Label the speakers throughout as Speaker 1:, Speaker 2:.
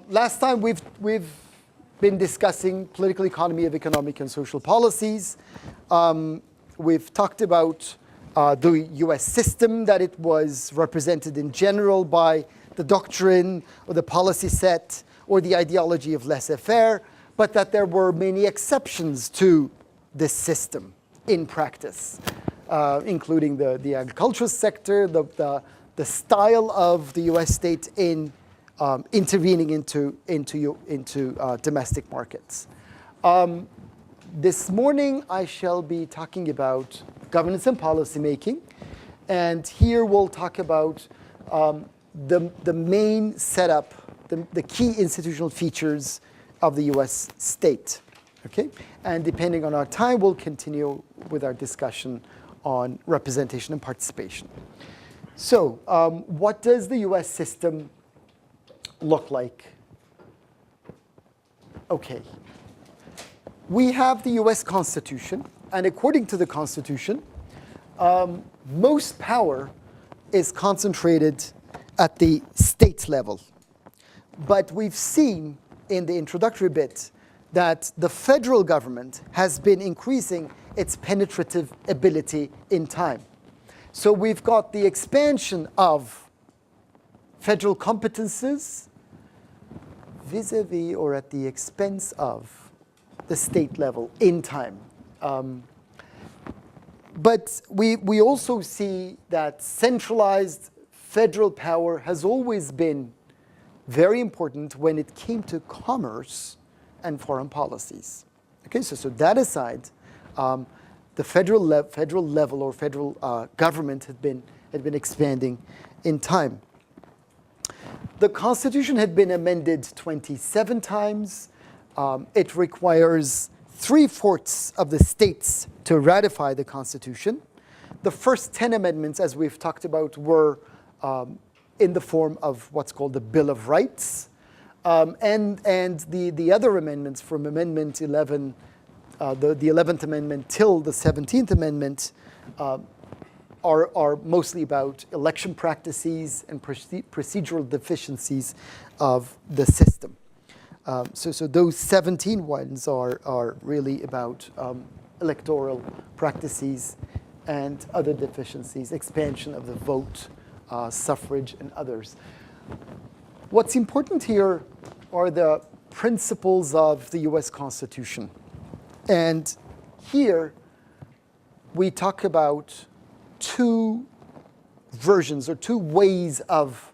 Speaker 1: Last time we've been discussing political economy of economic and social policies. We've talked about the US system, that it was represented in general by the doctrine or the policy set or the ideology of laissez-faire, but that there were many exceptions to this system in practice, including the agricultural sector, the style of the US state in intervening into domestic markets. This morning I shall be talking about governance and policy making, and here we'll talk about the main setup, the key institutional features of the US state. Okay? And depending on our time, we'll continue with our discussion on representation and participation. So what does the US system look like? Okay. We have the US Constitution, and according to the Constitution, most power is concentrated at the state level. But we've seen in the introductory bit that the federal government has been increasing its penetrative ability in time. So we've got the expansion of federal competences vis-a-vis or at the expense of the state level in time. But we also see that centralized federal power has always been very important when it came to commerce and foreign policies. Okay, so that aside, the federal level or federal government had been expanding in time. The Constitution had been amended 27 times. It requires 3/4 of the states to ratify the Constitution. The first 10 amendments, as we've talked about, were in the form of what's called the Bill of Rights. And the other amendments from Amendment 11, the 11th Amendment till the 17th Amendment are mostly about election practices and procedural deficiencies of the system. So those 17 ones are really about electoral practices and other deficiencies, expansion of the vote, suffrage, and others. What's important here are the principles of the US Constitution. And here we talk about two versions or two ways of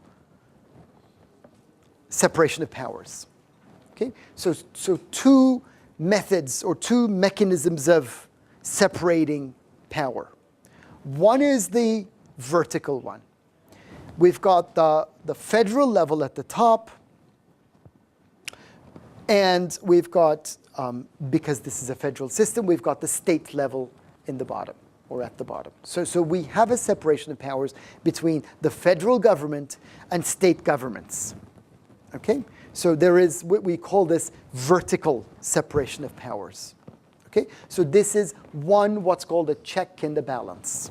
Speaker 1: separation of powers. Okay? So two methods or two mechanisms of separating power. One is the vertical one. We've got the federal level at the top, and we've got, because this is a federal system, we've got the state level in the bottom, or at the bottom. So we have a separation of powers between the federal government and state governments. Okay? So there is, we call this vertical separation of powers. Okay? So this is what's called a check and a balance.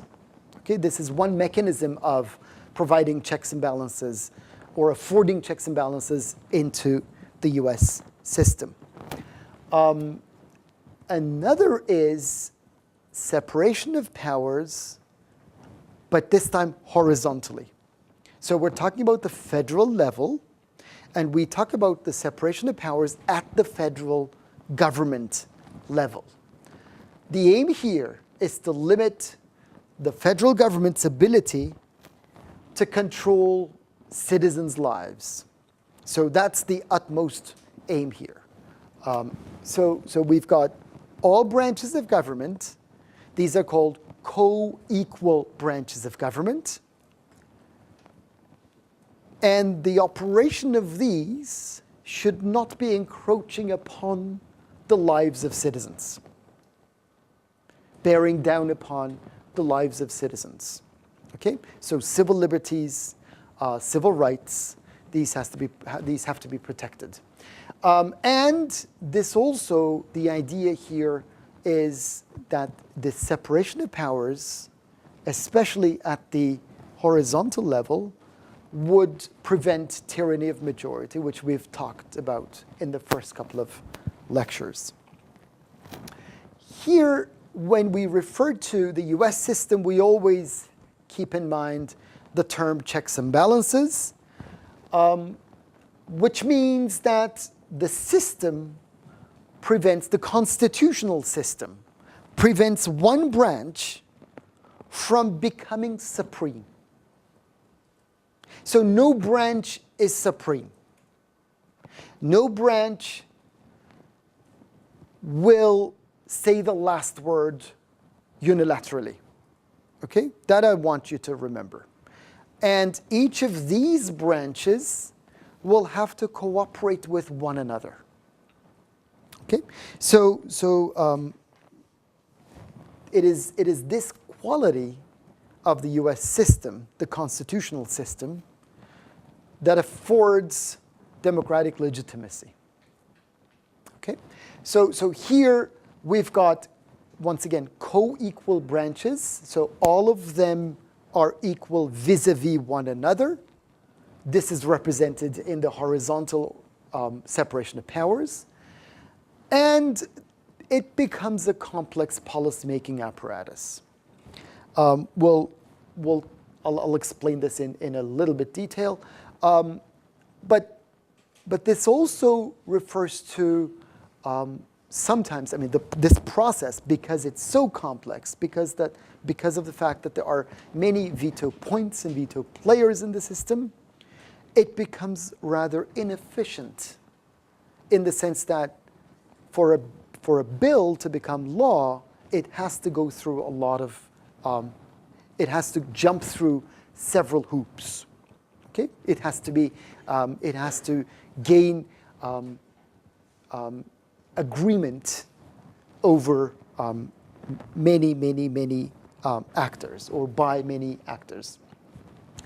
Speaker 1: Okay? This is one mechanism of providing checks and balances or affording checks and balances into the US system. Another is separation of powers, but this time horizontally. So we're talking about the federal level, and we talk about the separation of powers at the federal government level. The aim here is to limit the federal government's ability to control citizens' lives. So that's the utmost aim here. So we've got all branches of government. These are called co-equal branches of government. And the operation of these should not be encroaching upon the lives of citizens, bearing down upon the lives of citizens. Okay? So civil liberties, civil rights, these have to be protected. And this also, the idea here is that the separation of powers, especially at the horizontal level, would prevent tyranny of majority, which we've talked about in the first couple of lectures. Here, when we refer to the US system, we always keep in mind the term checks and balances, which means that the system prevents, the constitutional system prevents one branch from becoming supreme. So no branch is supreme. No branch will say the last word unilaterally. Okay? That I want you to remember. And each of these branches will have to cooperate with one another. Okay? So it is this quality of the US system, the constitutional system, that affords democratic legitimacy. Okay? So here we've got, once again, co-equal branches. So all of them are equal vis-a-vis one another. This is represented in the horizontal separation of powers. And it becomes a complex policymaking apparatus. I'll explain this in a little bit detail. But this also refers to sometimes, I mean, this process, because it's so complex, because of the fact that there are many veto points and veto players in the system, it becomes rather inefficient in the sense that for a bill to become law, it has to go through a lot of, it has to jump through several hoops. Okay, it has to be, it has to gain agreement over many actors, or by many actors.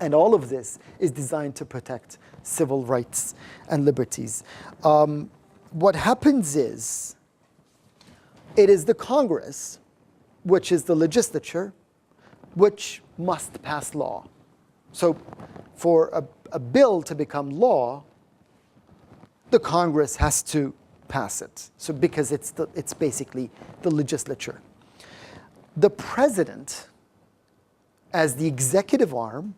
Speaker 1: And all of this is designed to protect civil rights and liberties. What happens is, it is the Congress, which is the legislature, which must pass law. So for a bill to become law, the Congress has to pass it. So because it's basically the legislature. The president, as the executive arm,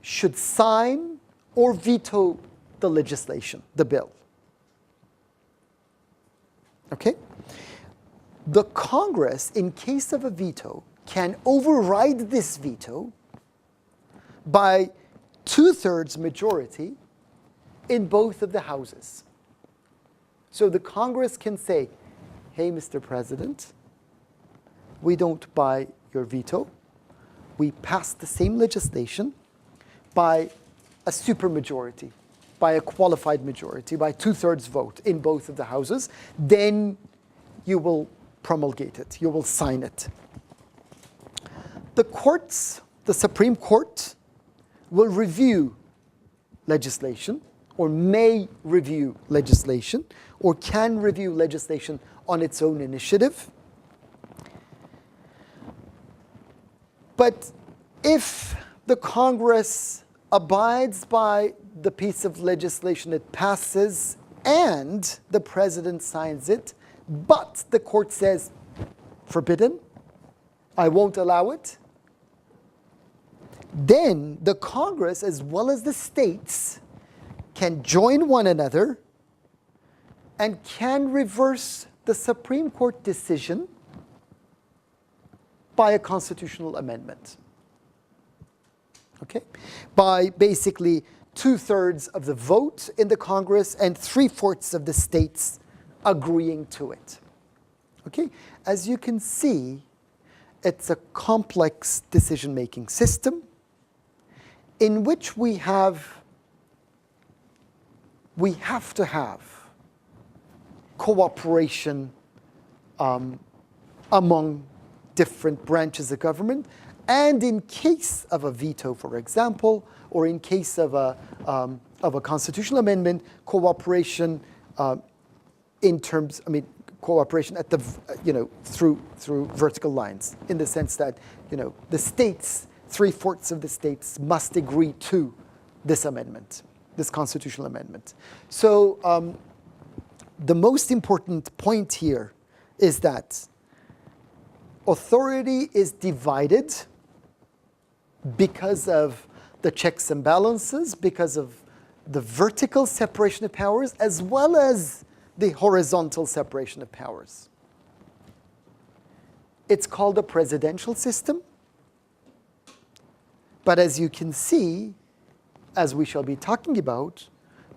Speaker 1: should sign or veto the legislation, the bill. Okay? The Congress, in case of a veto, can override this veto by 2/3 majority in both of the houses. So the Congress can say, hey, Mr. President, we don't buy your veto. We pass the same legislation by a supermajority, by a qualified majority, by 2/3 vote in both of the houses. Then you will promulgate it. You will sign it. The courts, the Supreme Court, will review legislation, or may review legislation, or can review legislation on its own initiative. But if the Congress abides by the piece of legislation it passes and the president signs it, but the court says, forbidden, I won't allow it, then the Congress, as well as the states, can join one another and can reverse the Supreme Court decision by a constitutional amendment. Okay? By basically 2/3 of the vote in the Congress and 3/4 of the states agreeing to it. Okay? As you can see, it's a complex decision-making system in which we have to have cooperation among different branches of government, and in case of a veto, for example, or in case of a constitutional amendment, cooperation in terms, I mean, cooperation at the, through vertical lines, in the sense that, the states 3/4 of the states must agree to this amendment, this constitutional amendment. So the most important point here is that authority is divided because of the checks and balances, because of the vertical separation of powers, as well as the horizontal separation of powers. It's called a presidential system. But as you can see, as we shall be talking about,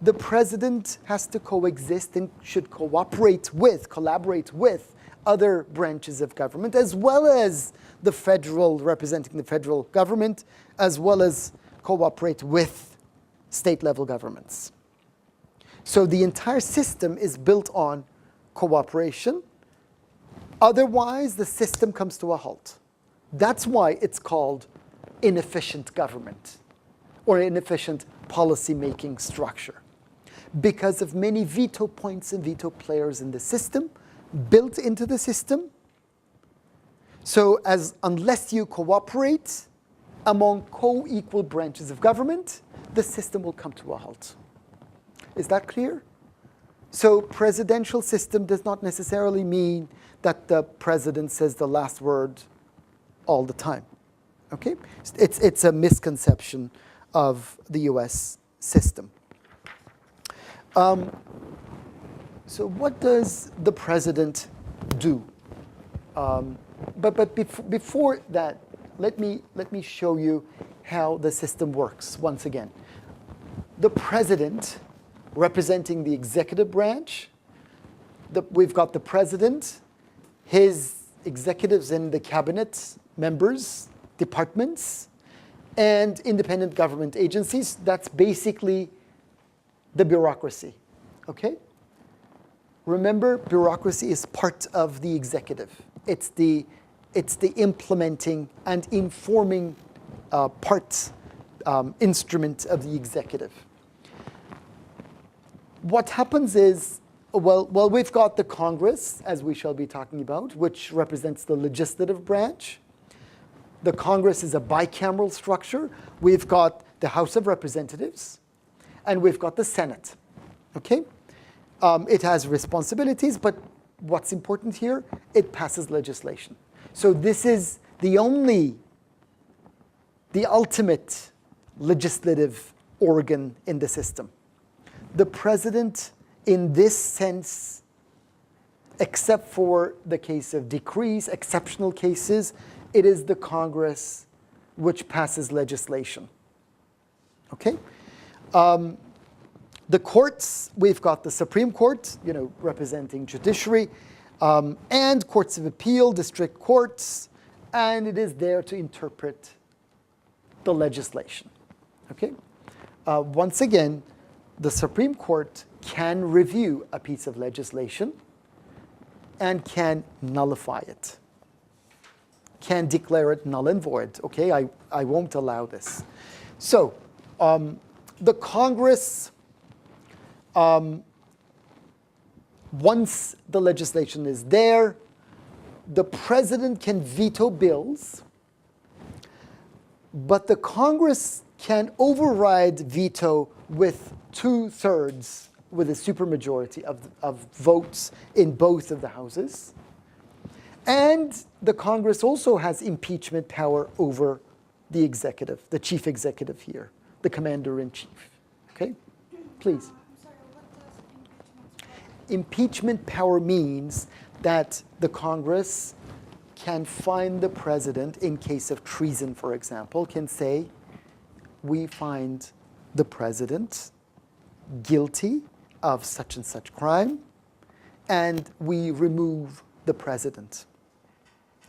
Speaker 1: the president has to coexist and should collaborate with other branches of government, as well as the federal, representing the federal government, as well as cooperate with state-level governments. So the entire system is built on cooperation. Otherwise, the system comes to a halt. That's why it's called inefficient government or inefficient policy-making structure, because of many veto points and veto players in the system, built into the system. So unless you cooperate among co-equal branches of government, the system will come to a halt. Is that clear? So presidential system does not necessarily mean that the president says the last word all the time. Okay? It's a misconception of the US system. So what does the president do? But before that, let me show you how the system works once again. The president, representing the executive branch, we've got the president, his executives in the cabinet members, departments, and independent government agencies. That's basically the bureaucracy, okay? Remember, bureaucracy is part of the executive. It's the implementing and informing instrument of the executive. What happens is, well, we've got the Congress, as we shall be talking about, which represents the legislative branch. The Congress is a bicameral structure. We've got the House of Representatives, and we've got the Senate, okay? It has responsibilities, but what's important here, it passes legislation. So this is the ultimate legislative organ in the system. The president, in this sense, except for the case of decrees, exceptional cases, it is the Congress which passes legislation. Okay? The courts, we've got the Supreme Court, representing judiciary, and courts of appeal, district courts, and it is there to interpret the legislation. Okay? Once again, the Supreme Court can review a piece of legislation and can nullify it, can declare it null and void. Okay, I won't allow this. So the Congress, once the legislation is there, the president can veto bills, but the Congress can override veto with 2/3, with a supermajority of votes in both of the houses. And the Congress also has impeachment power over the executive, the chief executive here, the commander-in-chief. Okay? Please.
Speaker 2: Sorry, what does
Speaker 1: Impeachment power means that the Congress can fine the president in case of treason, for example, can say, we find the president guilty of such and such crime, and we remove the president.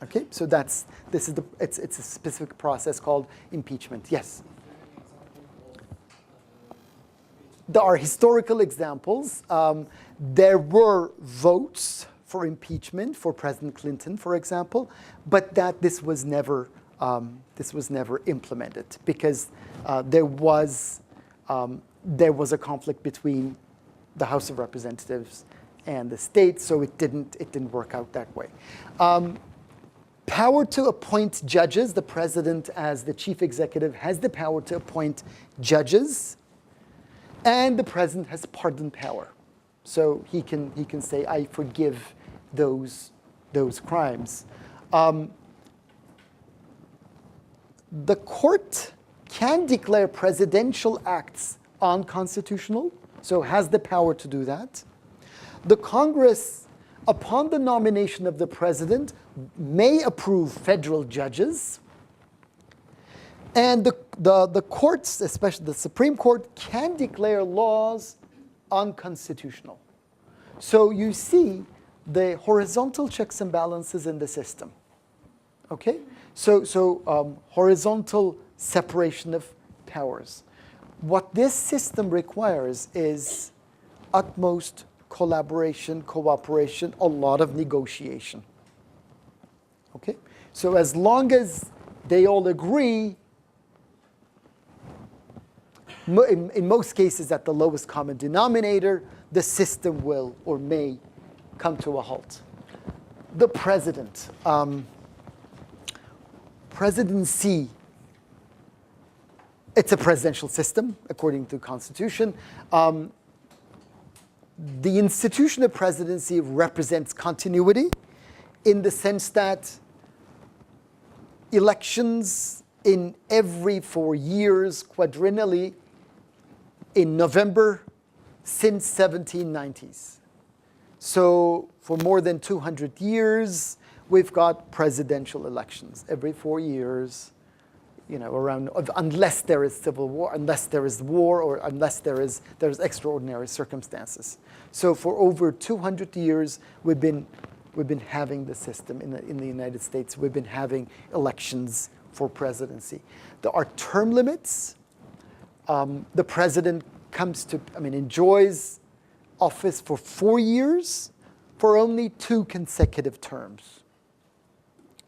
Speaker 1: Okay, so it's a specific process called impeachment. Yes? There are historical examples. There were votes for impeachment for President Clinton, for example, but this was never implemented because there was a conflict between the House of Representatives and the states, so it didn't work out that way. power to appoint judges. The president, as the chief executive, has the power to appoint judges. And the president has pardon power. So he can say, I forgive those crimes. The court can declare presidential acts unconstitutional, so has the power to do that. The Congress, upon the nomination of the president, may approve federal judges. And the courts, especially the Supreme Court, can declare laws unconstitutional. So you see the horizontal checks and balances in the system. Okay? So horizontal separation of powers. What this system requires is utmost collaboration, cooperation, a lot of negotiation. Okay? So as long as they all agree, in most cases at the lowest common denominator, the system will or may come to a halt. The president. Presidency, it's a presidential system according to the Constitution. The institution of presidency represents continuity in the sense that elections in every 4 years, quadrennially, in November since 1790s. So for more than 200 years, we've got presidential elections every 4 years, around, unless there is civil war, unless there is war, or unless there's extraordinary circumstances. So for over 200 years, we've been having the system in the United States. We've been having elections for presidency. There are term limits. The president enjoys office for 4 years for only 2 consecutive terms.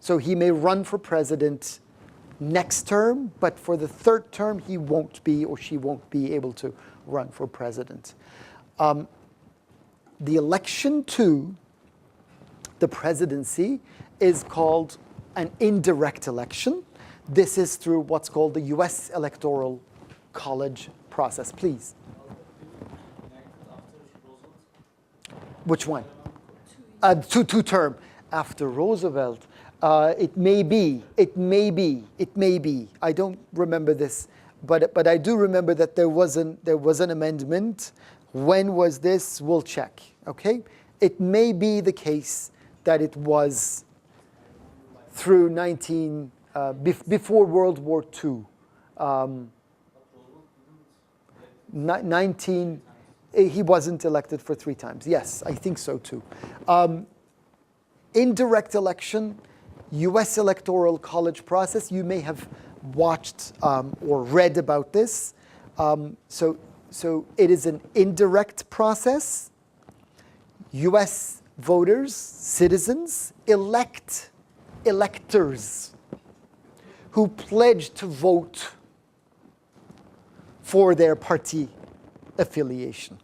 Speaker 1: So he may run for president next term, but for the 3rd term, he won't be or she won't be able to run for president. The election to the presidency is called an indirect election. This is through what's called the U.S. Electoral College process. Please. Which one? Two-term. After Roosevelt. It may be. I don't remember this, but I do remember that there was an amendment. When was this? We'll check. Okay. It may be the case that it was through before World War II. 19. He wasn't elected for 3 times. Yes, I think so too. Indirect election. U.S. Electoral College process. You may have watched or read about this. So it is an indirect process. U.S. voters, citizens, elect electors who pledge to vote for their party affiliation.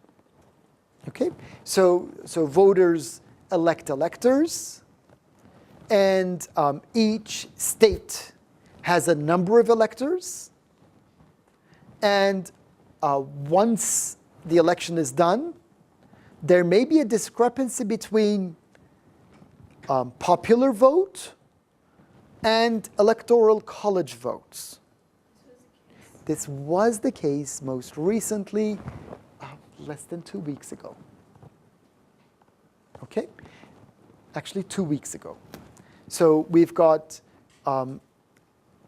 Speaker 1: Okay? So voters elect electors. And each state has a number of electors. And once the election is done, there may be a discrepancy between popular vote and electoral college votes. This was the case most recently, less than 2 weeks ago. Okay? Actually, 2 weeks ago. So we've got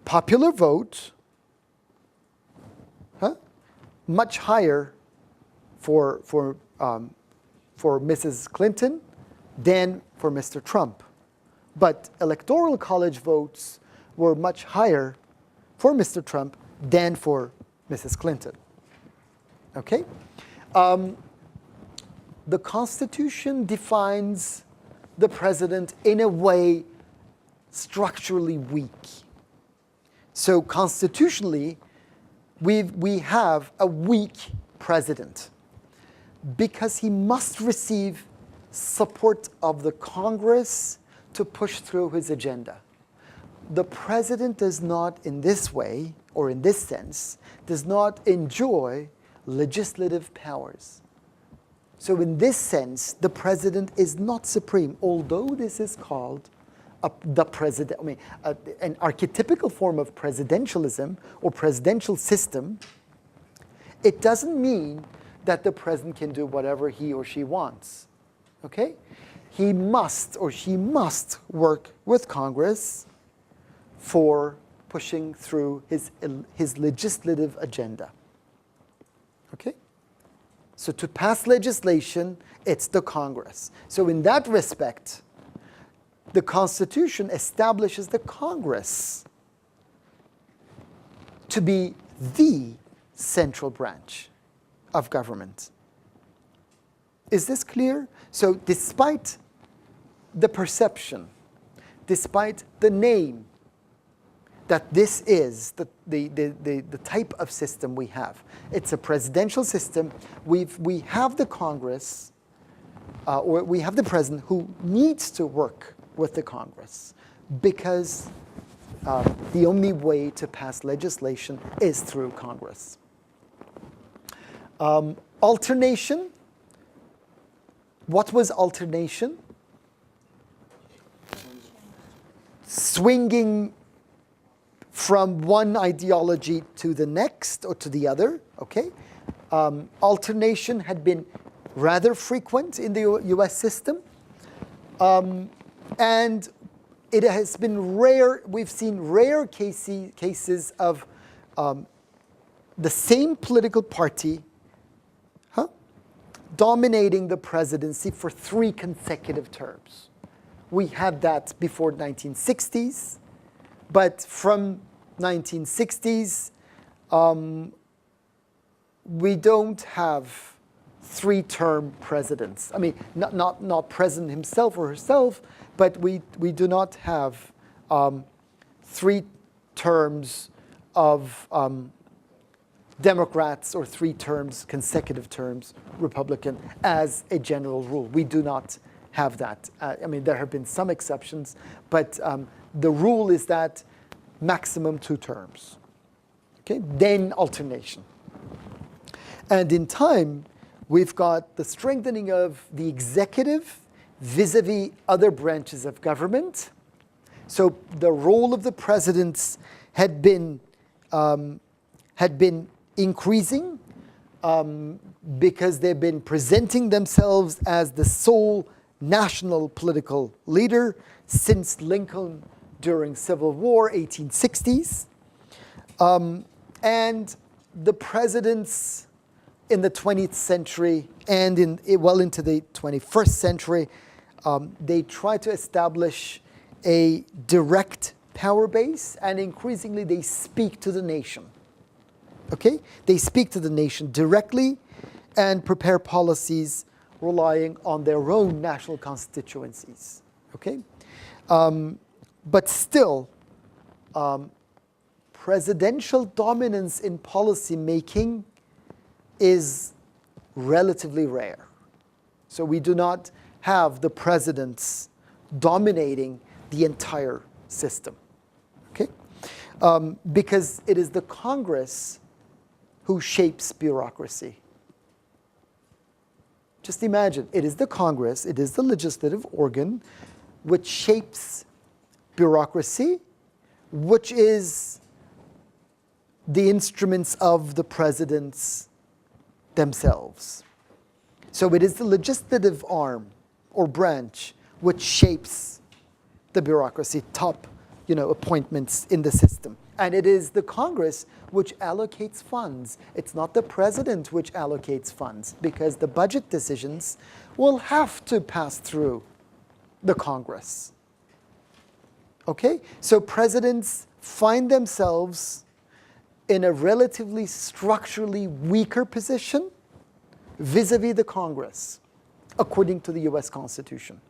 Speaker 1: popular vote, much higher for Mrs. Clinton than for Mr. Trump. But electoral college votes were much higher for Mr. Trump than for Mrs. Clinton. Okay? The Constitution defines the president in a way structurally weak. So constitutionally, we have a weak president because he must receive support of the Congress to push through his agenda. the president does not, in this way, or in this sense, does not enjoy legislative powers. So in this sense, the president is not supreme, although this is called the president. I mean, an archetypical form of presidentialism or presidential system. It doesn't mean that the president can do whatever he or she wants. Okay, he must or she must work with Congress for pushing through his legislative agenda. Okay? So to pass legislation, it's the Congress. So in that respect, the Constitution establishes the Congress to be the central branch of government. Is this clear? So despite the perception, despite the name, that this is the type of system we have. It's a presidential system. We have the Congress, or we have the president who needs to work with the Congress because the only way to pass legislation is through Congress. Alternation. What was alternation? Swinging from one ideology to the next or to the other, okay? Alternation had been rather frequent in the US system. And it has been rare, we've seen rare cases of the same political party dominating the presidency for 3 consecutive terms. We had that before 1960s. But from 1960s, we don't have 3-term presidents. I mean, not president himself or herself, but we do not have 3 terms of Democrats or 3 terms, consecutive terms, Republican, as a general rule. We do not have that. I mean, there have been some exceptions, but the rule is that maximum 2 terms. Okay, then alternation. And in time, we've got the strengthening of the executive vis-a-vis other branches of government. So the role of the presidents had been increasing because they've been presenting themselves as the sole national political leader since Lincoln during Civil War, 1860s. And the presidents in the 20th century and well into the 21st century, they try to establish a direct power base, and increasingly they speak to the nation. Okay? They speak to the nation directly and prepare policies relying on their own national constituencies. Okay? But still, presidential dominance in policy making is relatively rare. So we do not have the presidents dominating the entire system. Okay? Because it is the Congress who shapes bureaucracy. Just imagine, it is the Congress, it is the legislative organ which shapes bureaucracy, which is the instruments of the presidents themselves. So it is the legislative arm or branch which shapes the bureaucracy, top appointments in the system. And it is the Congress which allocates funds. It's not the president which allocates funds, because the budget decisions will have to pass through the Congress. Okay? So presidents find themselves in a relatively structurally weaker position vis-a-vis the Congress, according to the US Constitution.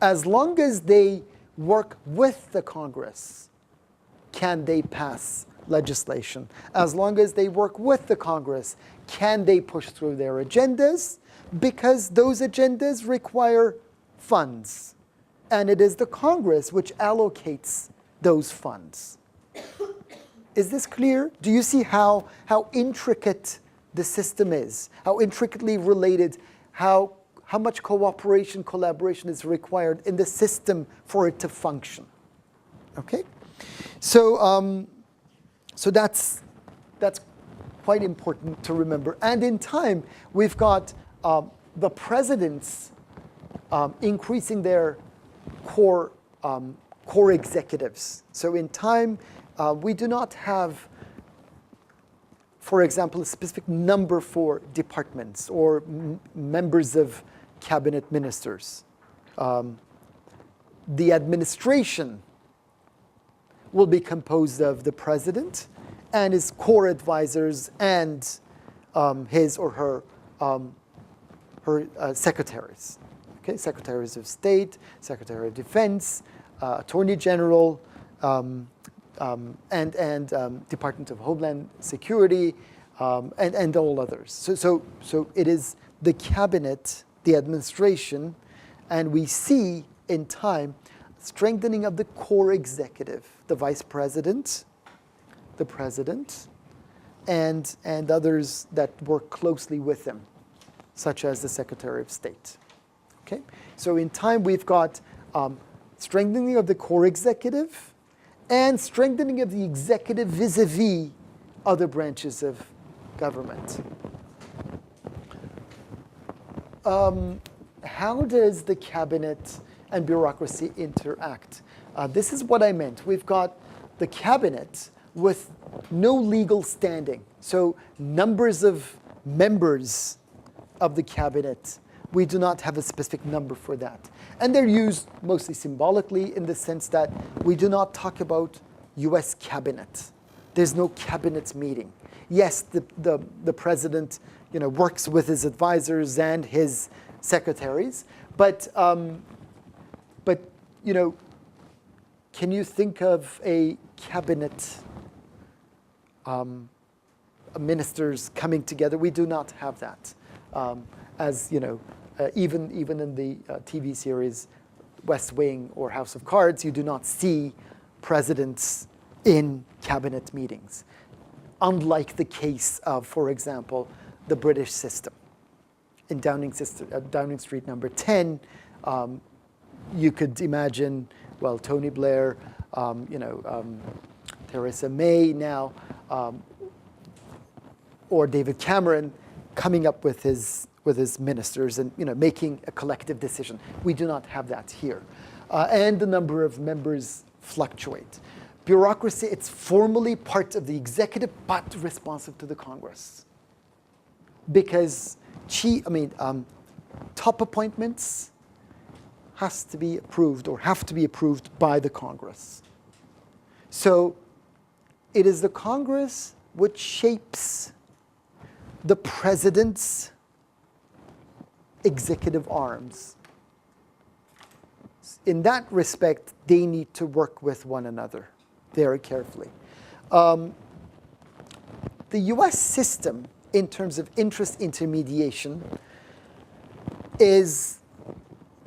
Speaker 1: As long as they work with the Congress, can they pass legislation? As long as they work with the Congress, can they push through their agendas? Because those agendas require funds. And it is the Congress which allocates those funds. Is this clear? Do you see how intricate the system is, how intricately related, how much cooperation, collaboration is required in the system for it to function? Okay, so that's quite important to remember. And in time, we've got the presidents increasing their core executives. So in time, we do not have, for example, a specific number for departments or members of cabinet ministers. The administration will be composed of the president and his core advisors and his or her secretaries. Okay, secretaries of state, secretary of defense, attorney general, and Department of Homeland Security, and all others. So it is the cabinet, the administration, and we see in time strengthening of the core executive, the vice president, the president, and others that work closely with them, such as the Secretary of State. Okay, so in time we've got strengthening of the core executive and strengthening of the executive vis-a-vis other branches of government. How does the cabinet and bureaucracy interact? This is what I meant. We've got the cabinet with no legal standing. So numbers of members of the cabinet, we do not have a specific number for that. And they're used mostly symbolically in the sense that we do not talk about US cabinet. There's no cabinet meeting. Yes, the president works with his advisors and his secretaries, but can you think of a cabinet ministers coming together? We do not have that. As you know, even in the TV series West Wing or House of Cards, you do not see presidents in cabinet meetings, unlike the case of, for example, the British system. In Downing Street number 10, you could imagine, well, Tony Blair, Theresa May now, or David Cameron coming up with his ministers and making a collective decision. We do not have that here. And the number of members fluctuate. Bureaucracy, it's formally part of the executive, but responsive to the Congress. Because top appointments has to be approved or have to be approved by the Congress. So it is the Congress which shapes the president's executive arms. In that respect, they need to work with one another very carefully. The US system, in terms of interest intermediation, is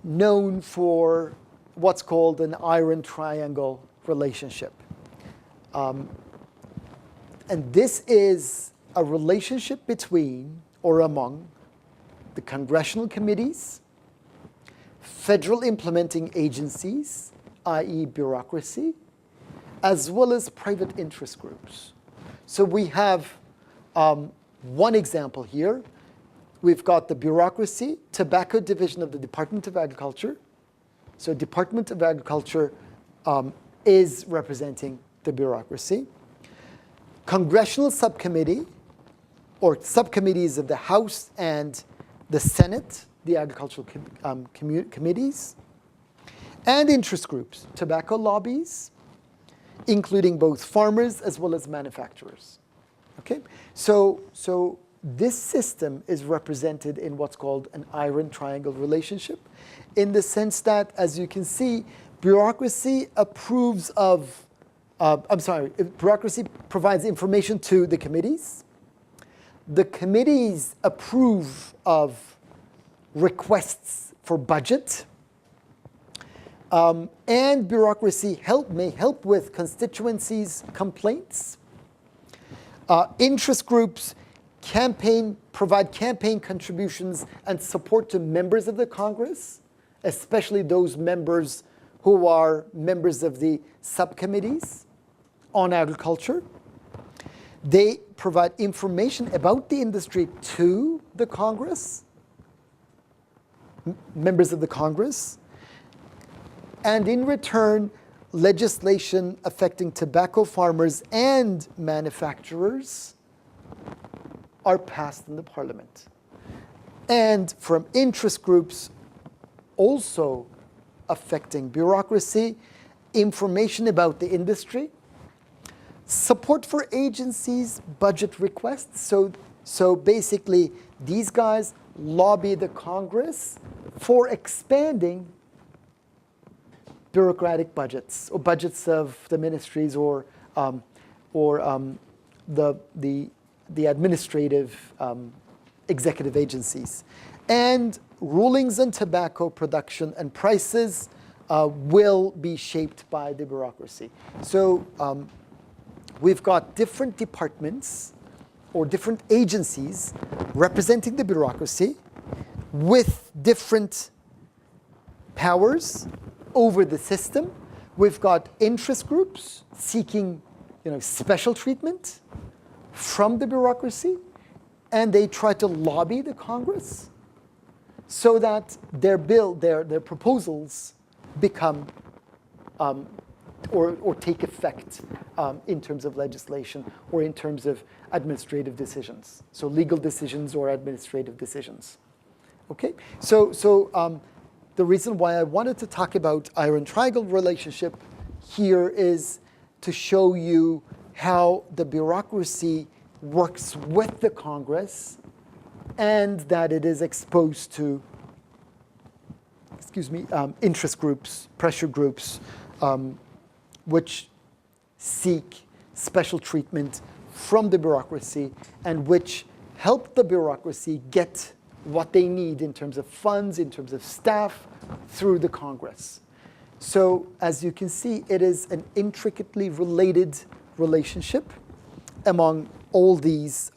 Speaker 1: known for what's called an iron triangle relationship. And this is a relationship between or among the congressional committees, federal implementing agencies, i.e. bureaucracy, as well as private interest groups. So we have one example here. We've got the bureaucracy, tobacco division of the Department of Agriculture. So Department of Agriculture is representing the bureaucracy. Congressional subcommittee, or subcommittees of the House and the Senate, the agricultural committees, and interest groups, tobacco lobbies, including both farmers as well as manufacturers. Okay, so this system is represented in what's called an iron triangle relationship, in the sense that, as you can see, bureaucracy approves of, bureaucracy provides information to the committees. The committees approve of requests for budget, And bureaucracy may help with constituencies' complaints. Interest groups provide campaign contributions and support to members of the Congress, especially those members who are members of the subcommittees on agriculture. They provide information about the industry to the Congress, members of the Congress. And in return, legislation affecting tobacco farmers and manufacturers are passed in the Parliament. And from interest groups also affecting bureaucracy, information about the industry, support for agencies, budget requests. So basically, these guys lobby the Congress for expanding bureaucratic budgets, or budgets of the ministries, or the administrative executive agencies. And rulings on tobacco production and prices will be shaped by the bureaucracy. So we've got different departments or different agencies representing the bureaucracy with different powers over the system. We've got interest groups seeking, special treatment from the bureaucracy, and they try to lobby the Congress so that their proposals become or take effect in terms of legislation or in terms of administrative decisions. So legal decisions or administrative decisions. Okay, so the reason why I wanted to talk about iron triangle relationship here is to show you how the bureaucracy works with the Congress and that it is exposed to, interest groups, pressure groups, which seek special treatment from the bureaucracy and which help the bureaucracy get what they need in terms of funds, in terms of staff, through the Congress. So as you can see, it is an intricately related relationship among all these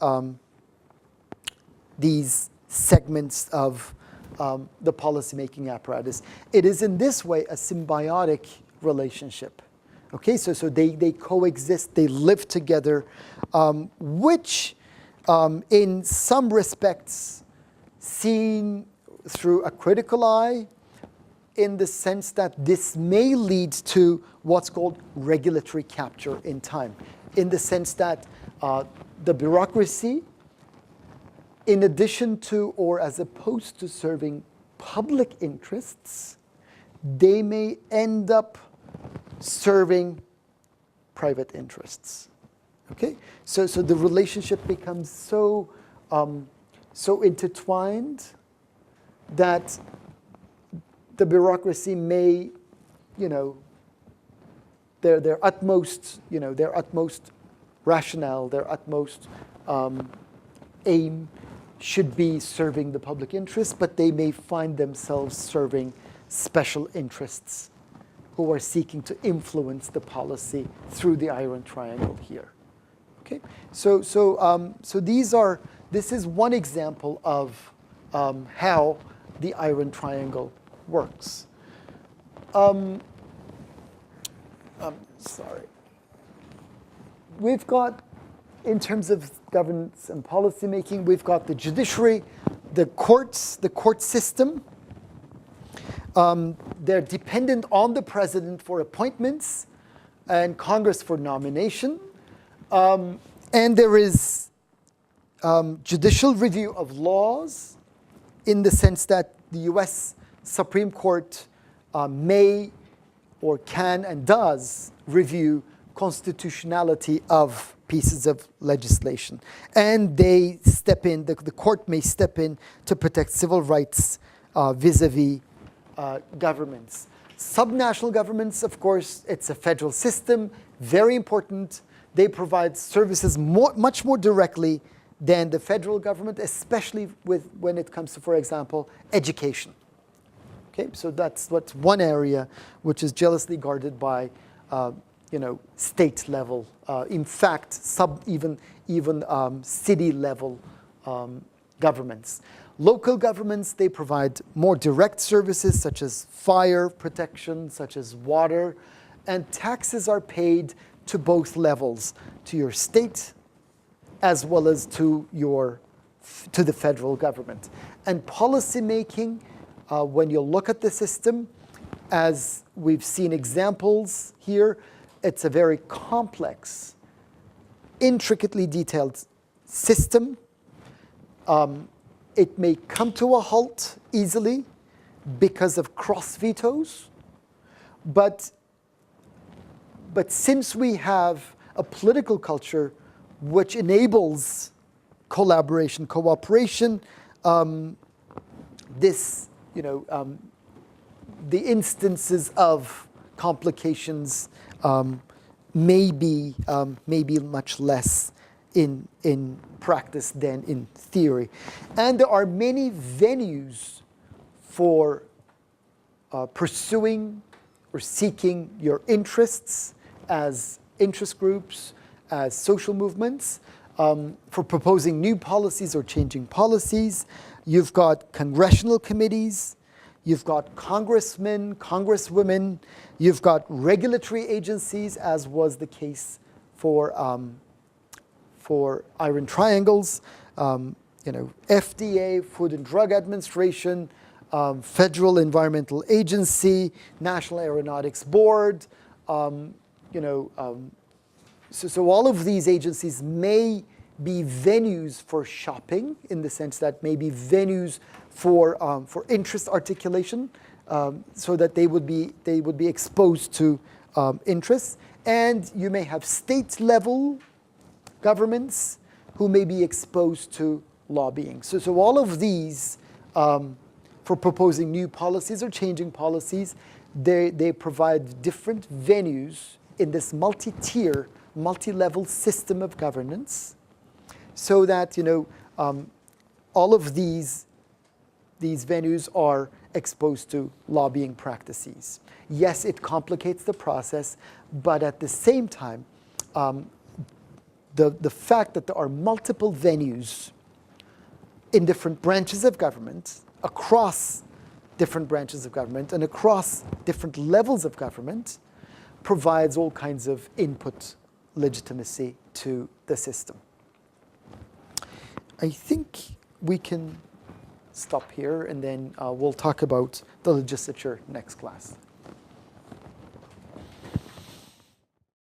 Speaker 1: segments of the policymaking apparatus. It is in this way a symbiotic relationship. Okay, so they coexist, they live together, which in some respects seen through a critical eye, in the sense that this may lead to what's called regulatory capture in time, in the sense that the bureaucracy, in addition to or as opposed to serving public interests, they may end up serving private interests. Okay, so the relationship becomes so intertwined that the bureaucracy may, their utmost rationale, their utmost aim should be serving the public interest, but they may find themselves serving special interests who are seeking to influence the policy through the iron triangle here. Okay, so this is one example of how the iron triangle works. We've got, in terms of governance and policy making, we've got the judiciary, the courts, the court system. They're dependent on the president for appointments and Congress for nomination. And there is judicial review of laws, in the sense that the US Supreme Court may or can and does review constitutionality of pieces of legislation. And they step in, the court may step in to protect civil rights vis-a-vis governments. Subnational governments, of course, it's a federal system, very important. They provide services much more directly than the federal government, especially when it comes to, for example, education. Okay, so that's what's one area which is jealously guarded by, state level. In fact, even city level governments. Local governments, they provide more direct services such as fire protection, such as water, and taxes are paid to both levels, to your state as well as to the federal government. And policy making, when you look at the system, as we've seen examples here, it's a very complex, intricately detailed system. It may come to a halt easily because of cross vetoes, but since we have a political culture which enables collaboration, cooperation, the instances of complications may be much less in practice than in theory. And there are many venues for pursuing or seeking your interests as interest groups, as social movements, for proposing new policies or changing policies. You've got congressional committees, you've got congressmen, congresswomen, you've got regulatory agencies, as was the case for iron triangles, FDA, Food and Drug Administration, Federal Environmental Agency, National Aeronautics Board. So all of these agencies may be venues for shopping, in the sense that may be venues for interest articulation, so that they would be exposed to interests. And you may have state level governments who may be exposed to lobbying. So all of these, for proposing new policies or changing policies, they provide different venues in this multi-tier, multi-level system of governance, so that all of these venues are exposed to lobbying practices. Yes, it complicates the process, but at the same time, the fact that there are multiple venues in different branches of government, across different branches of government, and across different levels of government, provides all kinds of input legitimacy to the system. I think we can stop here, and then we'll talk about the legislature next class.